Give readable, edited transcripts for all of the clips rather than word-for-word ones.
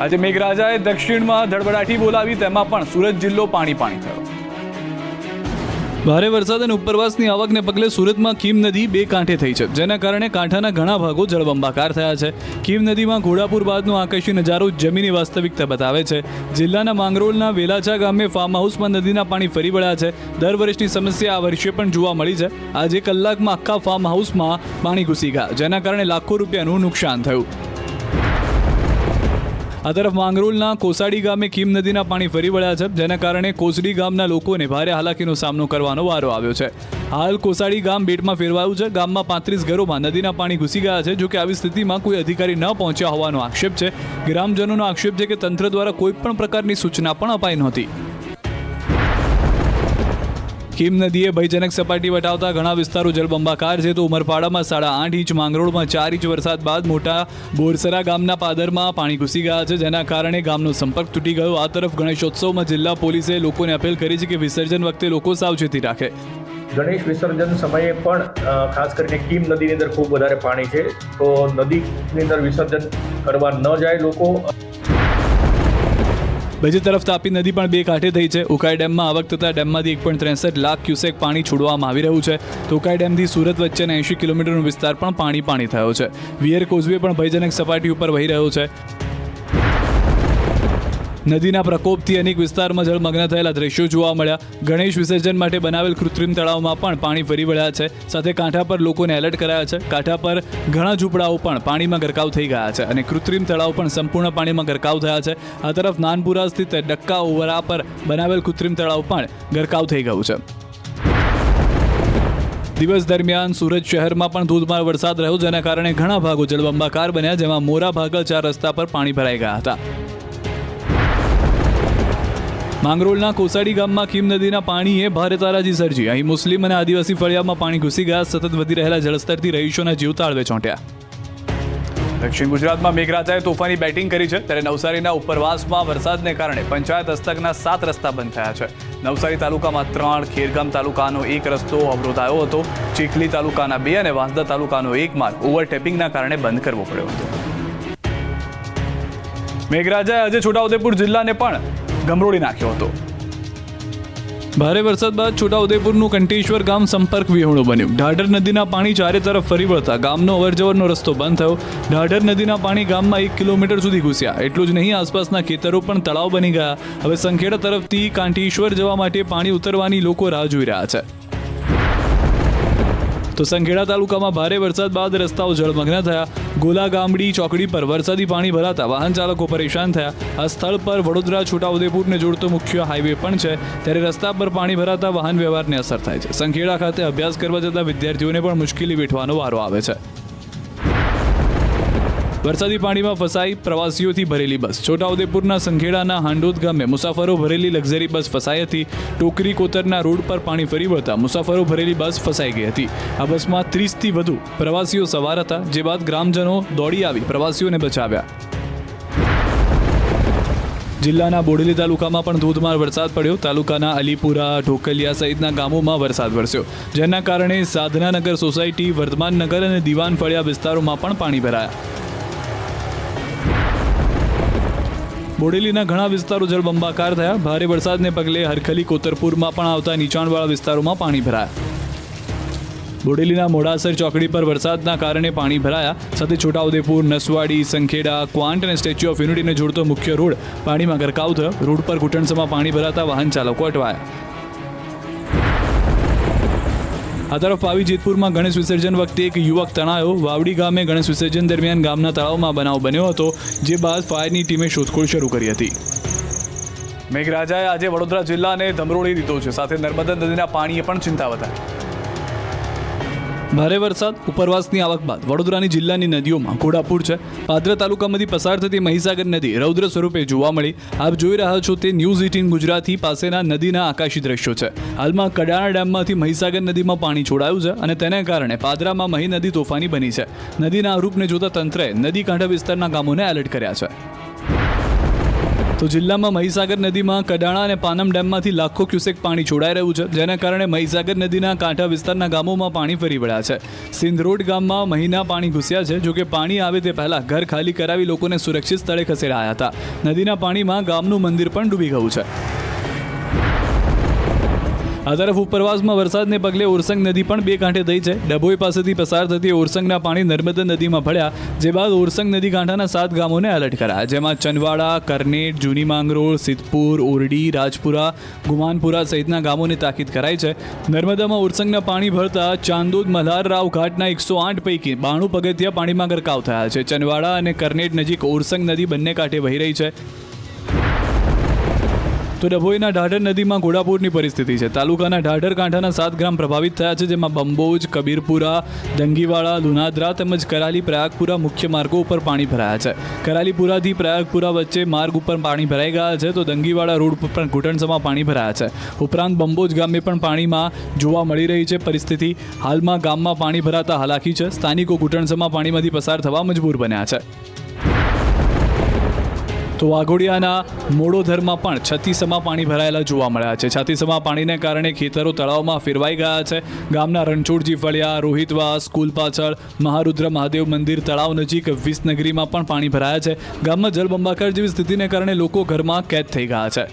આજે મેઘરાજાએ દક્ષિણમાં ધડબડાટી બોલાવી, તેમાં પણ સુરત જિલ્લો પાણી થયો. ભારે વરસાદ અને ઉપરવાસની આવકને પગલે સુરતમાં કીમ નદી બે કાંઠે થઈ છે, જેના કારણે કાંઠાના ઘણા ભાગો જળબંબાકાર થયા છે. કીમ નદીમાં ઘોડાપુર બાદનો આકાશી નજારો જમીની વાસ્તવિકતા બતાવે છે. જિલ્લાના માંગરોળના વેલાચા ગામે ફાર્મ હાઉસમાં નદીના પાણી ફરી વળ્યા છે. દર વર્ષની સમસ્યા આ વર્ષે પણ જોવા મળી છે. આજે કલાકમાં આખા ફાર્મ હાઉસમાં પાણી ઘૂસી ગયા, જેના કારણે લાખો રૂપિયાનું નુકસાન થયું. આ તરફ માંગરોળના કોસાડી ગામે કીમ નદીના પાણી ફરી વળ્યા છે, જેના કારણે કોસડી ગામના લોકોને ભારે હાલાકીનો સામનો કરવાનો વારો આવ્યો છે. હાલ કોસાડી ગામ બેટમાં ફેરવાયું છે. ગામમાં 35 ઘરોમાં નદીના પાણી ઘૂસી ગયા છે. જોકે આવી સ્થિતિમાં કોઈ અધિકારી ન પહોંચ્યા હોવાનો આક્ષેપ છે. ગ્રામજનોનો આક્ષેપ છે કે તંત્ર દ્વારા કોઈ પણ પ્રકારની સૂચના પણ અપાઈ નહોતી. કીમ નદીએ ભયજનક સપાટી વટાવતા ઘણા વિસ્તારો જળબંબાકાર છે. તો ઉમરપાડામાં 8.5 ઇંચ, માંગરોળમાં 4 ઇંચ વરસાદ બાદ મોટા બોરસરા ગામના પાદરમાં પાણી ઘૂસી ગયા છે, જેના કારણે ગામનો સંપર્ક તૂટી ગયો. આ તરફ ગણેશોત્સવમાં જિલ્લા પોલીસે લોકોને અપીલ કરી છે કે વિસર્જન વખતે લોકો સાવચેતી રાખે. ગણેશ વિસર્જન સમયે પણ ખાસ કરીને કીમ નદીની અંદર ખૂબ વધારે પાણી છે, તો નદીની અંદર વિસર્જન કરવા ન જાય લોકો. બીજી તરફ તાપી નદી પણ બે કાંઠે થઈ છે. ઉકાઈ ડેમમાં આવક થતાં ડેમમાંથી 1.63 લાખ ક્યુસેક પાણી છોડવામાં આવી રહ્યું છે. તો ઉકાઈ ડેમથી સુરત વચ્ચેના 80 કિલોમીટરનો વિસ્તાર પણ પાણી થયો છે. વિયર કોઝવે પણ ભયજનક સપાટી ઉપર વહી રહ્યો છે. નદીના પ્રકોપથી અનેક વિસ્તારમાં જળમગ્ન થયેલા દ્રશ્યો જોવા મળ્યા. ગણેશ વિસર્જન માટે બનાવેલ કૃત્રિમ તળાવમાં પણ પાણી ફરી વળ્યા છે. સાથે કાંઠા પર લોકોને એલર્ટ કરાયા છે. કાંઠા પર ઘણા ઝૂંપડાઓ પણ પાણીમાં ગરકાવ થઈ ગયા છે અને કૃત્રિમ તળાવ પણ સંપૂર્ણ પાણીમાં ગરકાવ થયા છે. આ તરફ નાનપુરા સ્થિત ડક્કા ઓવરા પર બનાવેલ કૃત્રિમ તળાવ પણ ગરકાવ થઈ ગયું છે. દિવસ દરમિયાન સુરત શહેરમાં પણ ધોધમાર વરસાદ રહ્યો, જેના કારણે ઘણા ભાગો જળબંબાકાર બન્યા, જેમાં મોરા ભાગલ 4 રસ્તા પર પાણી ભરાઈ ગયા હતા. માંગરોળના કોસાડી ગામમાં કીમ નદીના પાણીએ ભારે તારાજી સર્જી. અહીં મુસ્લિમ અને આદિવાસી ફળિયામાં પાણી ઘૂસી ગયા. સતત વધી રહેલા જળસ્તરથી રહીશોના જીવ તાળવે ચોંટ્યા. દક્ષિણ ગુજરાતમાં મેઘરાજાએ તોફાની બેટિંગ કરી છે, ત્યારે નવસારીના ઉપરવાસમાં વરસાદને કારણે પંચાયત હસ્તકના 7 રસ્તા બંધ થયા છે. નવસારી તાલુકામાં 3, ખેરગામ તાલુકાનો 1 રસ્તો અવરોધાયો હતો. ચીખલી તાલુકાના 2 અને વાંસદા તાલુકાનો 1 માર્ગ ઓવરટેપિંગના કારણે બંધ કરવો પડ્યો હતો. મેઘરાજાએ આજે છોટાઉદેપુર જિલ્લાને પણ ગમરોડી નાખ્યો હતો. ભારે વરસાદ બાદ છોટાઉદેપુરનું કંટેશ્વર ગામ સંપર્ક વિહોણું બન્યું. ઢાઢર નદીના પાણી ચારે તરફ ફરી વળતા ગામનો અવરજવરનો રસ્તો બંધ થયો. ઢાઢર નદીના પાણી ગામમાં 1 કિલોમીટર સુધી ઘૂસ્યા. એટલું જ નહીં, આસપાસના ખેતરો પણ તળાવ બની ગયા. હવે સંખેડા તરફથી કાંટેશ્વર જવા માટે પાણી ઉતરવાની લોકો રાહ જોઈ રહ્યા છે. તો સંખેડા તાલુકામાં ભારે વરસાદ બાદ રસ્તાઓ જળમગ્ન થયા. ગોલા ગામડી ચોકડી પર વરસાદી પાણી ભરાતા વાહન ચાલકો પરેશાન થયા. આ સ્થળ પર વડોદરા છોટાઉદેપુરને જોડતો મુખ્ય હાઈવે પણ છે, ત્યારે રસ્તા પર પાણી ભરાતા વાહન વ્યવહારને અસર થાય છે. સંખેડા ખાતે અભ્યાસ કરવા જતા વિદ્યાર્થીઓને પણ મુશ્કેલી વેઠવાનો વારો આવે છે. વરસાદી પાણીમાં ફસાઈ પ્રવાસીઓથી ભરેલી બસ. છોટાઉદેપુરના સંખેડાના હાંડોદ ગામે મુસાફરો ભરેલી લક્ઝરી બસ ફસાઈ હતી. ટોકરી કોતરના રોડ પર પાણી ફરી વળતા મુસાફરો ભરેલી બસ ફસાઈ ગઈ હતી. આ બસમાં 30થી વધુ પ્રવાસીઓ સવાર હતા, જે બાદ ગ્રામજનો દોડી આવી પ્રવાસીઓને બચાવ્યા. જિલ્લાના બોડેલી તાલુકામાં પણ ધોધમાર વરસાદ પડ્યો. તાલુકાના અલીપુરા, ઢોકલિયા સહિતના ગામોમાં વરસાદ વરસ્યો, જેના કારણે સાધનાનગર સોસાયટી, વર્ધમાન નગર અને દીવાન ફળિયા વિસ્તારોમાં પણ પાણી ભરાયા. બોડેલીના ઘણા વિસ્તારો જળબંબાકાર થયા. ભારે વરસાદને પગલે હરખલી કોતરપુરમાં પણ આવતા નીચાણવાળા વિસ્તારોમાં પાણી ભરાયા. બોડેલીના મોડાસર ચોકડી પર વરસાદના કારણે પાણી ભરાયા. સાથે છોટાઉદેપુર, નસવાડી, સંખેડા, ક્વાંટ અને સ્ટેચ્યુ ઓફ યુનિટીને જોડતો મુખ્ય રોડ પાણીમાં ગરકાવ થયો. રોડ પર ઘૂંટણસમાં પાણી ભરાતા વાહન ચાલકો અટવાયા. આ તરફ પાવી જેતપુરમાં ગણેશ વિસર્જન વખતે એક યુવક તણાયો. વાવડી ગામે ગણેશ વિસર્જન દરમિયાન ગામના તળાવમાં બનાવ બન્યો હતો, જે બાદ ફાયરની ટીમે શોધખોળ શરૂ કરી હતી. મેઘરાજાએ આજે વડોદરા જિલ્લાને ધમરોળી દીધો છે. સાથે નર્મદા નદીના પાણીએ પણ ચિંતા વધારી. ભારે વરસાદ, ઉપરવાસની આવક બાદ વડોદરાની જિલ્લાની નદીઓમાં ઘોડાપુર છે. પાદરા તાલુકામાંથી પસાર થતી મહીસાગર નદી રૌદ્ર સ્વરૂપે જોવા મળી. આપ જોઈ રહ્યા છો તે ન્યૂઝ 18 ગુજરાતી પાસેના નદીના આકાશી દ્રશ્યો છે. હાલમાં કડાણા ડેમમાંથી મહીસાગર નદીમાં પાણી છોડાયું છે અને તેને કારણે પાદરામાં મહી નદી તોફાની બની છે. નદીના આ રૂપને જોતા તંત્રએ નદી કાંઠા વિસ્તારના ગામોને એલર્ટ કર્યા છે. તો જિલ્લામાં મહીસાગર નદીમાં કડાણા અને પાનમ ડેમમાંથી લાખો ક્યુસેક પાણી છોડાઈ રહ્યું છે, જેના કારણે મહીસાગર નદીના કાંઠા વિસ્તારના ગામોમાં પાણી ફરી વળ્યા છે. સિંધરોડ ગામમાં મહીના પાણી ઘૂસ્યા છે. જોકે પાણી આવે તે પહેલા ઘર ખાલી કરાવી લોકોને સુરક્ષિત સ્થળે ખસેડાયા હતા. નદીના પાણીમાં ગામનું મંદિર પણ ડૂબી ગયું છે. આ તરફ ઉપરવાસમાં વરસાદને પગલે ઓરસંગ નદી પણ બે કાંઠે થઈ છે. ડભોઈ પાસેથી પસાર થતી ઓરસંગના પાણી નર્મદા નદીમાં ભળ્યા, જે બાદ ઓરસંગ નદી કાંઠાના 7 ગામોને એલર્ટ કરાયા, જેમાં ચનવાડા, કરનેટ, જૂની માંગરોળ, સિદ્ધપુર, ઓરડી, રાજપુરા, ગુમાનપુરા સહિતના ગામોને તાકીદ કરાઈ છે. નર્મદામાં ઓરસંગના પાણી ભળતા ચાંદોદ મલ્હારરાવ ઘાટના 108 પૈકી 92 પગથિયા પાણીમાં ગરકાવ થયા છે. ચનવાડા અને કરનેટ નજીક ઓરસંગ નદી બંને કાંઠે વહી રહી છે. તો ડભોઈના ઢાઢર નદીમાં ઘોડાપૂરની પરિસ્થિતિ છે. તાલુકાના ઢાઢર કાંઠાના 7 ગામ પ્રભાવિત થયા છે, જેમાં બંબોજ, કબીરપુરા, દંગીવાડા, લુનાદરા તેમજ કરાલી પ્રયાગપુરા મુખ્ય માર્ગો ઉપર પાણી ભરાયા છે. કરાલીપુરાથી પ્રયાગપુરા વચ્ચે માર્ગ ઉપર પાણી ભરાઈ ગયા છે, તો દંગીવાડા રોડ પર પણ ઘૂંટણસમાં પાણી ભરાયા છે. ઉપરાંત બંબોજ ગામે પણ પાણીમાં જોવા મળી રહી છે પરિસ્થિતિ. હાલમાં ગામમાં પાણી ભરાતા હાલાકી છે. સ્થાનિકો ઘૂંટણસમાં પાણીમાંથી પસાર થવા મજબૂર બન્યા છે. તો વાઘોડિયાના મોડોધરમાં પણ છત્તીસમાં પાણી ભરાયેલા જોવા મળ્યા છે. છત્તીસમાં પાણીને કારણે ખેતરો તળાવમાં ફેરવાઈ ગયા છે. ગામના રણછોડજી ફળિયા, રોહિતવાસ, સ્કૂલ પાછળ, મહારુદ્ર મહાદેવ મંદિર તળાવ નજીક વિસનગરીમાં પણ પાણી ભરાયા છે. ગામમાં જળબંબાકાર જેવી સ્થિતિને કારણે લોકો ઘરમાં કેદ થઈ ગયા છે.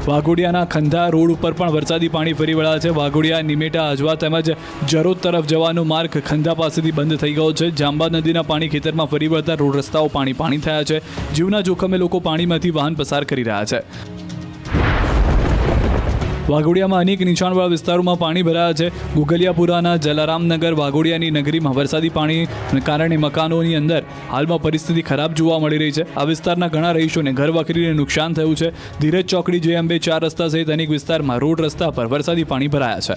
વાઘોડિયાના ખંધા રોડ ઉપર પણ વરસાદી પાણી ફરી વળ્યા છે. વાઘોડિયા, નિમેટા, અજવા તેમજ જરોદ તરફ જવાનો માર્ગ ખંધા પાસેથી બંધ થઈ ગયો છે. જાંબા નદીના પાણી ખેતરમાં ફરી વળતા રોડ રસ્તાઓ પાણી થયા છે. જીવના જોખમે લોકો પાણીમાંથી વાહન પસાર કરી રહ્યા છે. વાઘોડિયામાં અનેક નીચાણવાળા વિસ્તારોમાં પાણી ભરાયા છે. ગુગલિયાપુરાના જલારામનગર વાઘોડિયાની નગરીમાં વરસાદી પાણીને કારણે મકાનોની અંદર હાલમાં પરિસ્થિતિ ખરાબ જોવા મળી રહી છે. આ વિસ્તારના ઘણા રહીશોને ઘર વખરીને નુકસાન થયું છે. ધીરજ ચોકડી, જે અંબે 4 રસ્તા સહિત અનેક વિસ્તારમાં રોડ રસ્તા પર વરસાદી પાણી ભરાયા છે.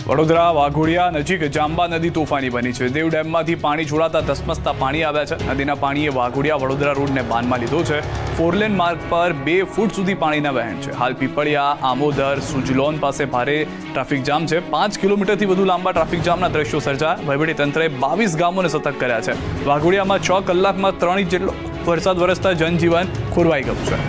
વડોદરા વાઘોડિયા નજીક જાંબા નદી તોફાની બની છે. દેવ ડેમમાંથી પાણી છોડાતા ધસમસતા પાણી આવ્યા છે. નદીના પાણીએ વાઘોડિયા વડોદરા રોડને બાનમાં લીધો છે. 4 લેન માર્ગ પર 2 ફૂટ સુધી પાણીના વહેણ છે. હાલ પીપળિયા, આમોદર, સુજલોન પાસે ભારે ટ્રાફિક જામ છે. 5 કિલોમીટરથી વધુ લાંબા ટ્રાફિક જામના દ્રશ્યો સર્જાયા. વહીવટીતંત્રએ 22 ગામોને સતર્ક કર્યા છે. વાઘોડિયામાં 6 કલાકમાં 3 ઇંચ જેટલો વરસાદ વરસતા જનજીવન ખોરવાઈ ગયું છે.